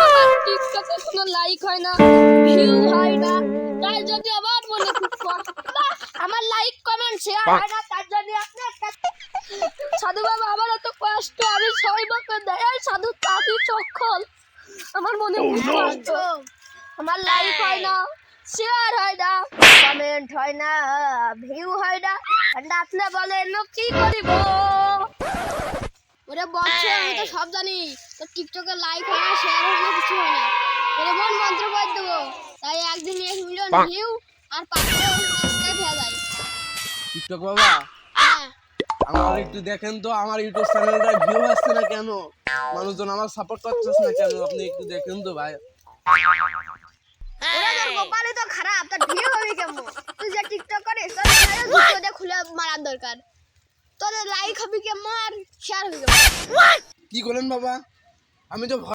আমার টিকটকে কোনো লাইক হয় না, ভিউ হয় না, তাই যদি আমার মনে খুব কষ্ট। আমার লাইক কমেন্ট শেয়ার হয় না, তার জন্য আপনি একটা সাধু বাবা আমার এত কষ্ট, আমি সবাইকে দেয় সাধু তাঁতি চক্ষল, আমার মনে খুব কষ্ট। আমার লাইক হয় না, শেয়ার হয় না, কমেন্ট হয় না, ভিউ হয় না, আপনি বলেন কি করিব? ওরে বলছে আমি তো সব জানি, তো টিকটকে লাইক হয় না, শেয়ার হয় না, কিছু হয় না। ওরে মন মন্ত্র করে দেবো, তাই একদিন 1 মিলিয়ন ভিউ আর 500 সাবস্ক্রাইব হয়ে যায়। টিকটক বাবা, হ্যাঁ, আমার একটু দেখেন তো আমার ইউটিউব চ্যানেলটা ভিউ আসছে না কেন, মানুষজন আমার সাপোর্ট করতেছে না কেন, আপনি একটু দেখেন তো ভাই। ওরে তোর কপালই তো খারাপ, তোর ভিউ হবে কেমন? তুই যে টিকটক করিস, তোর ভিডিও খুলে মারার দরকার। তোর লাইক হবে কেমন আর শেয়ার হবে কেমন? কি করেন বাবা, আমি তো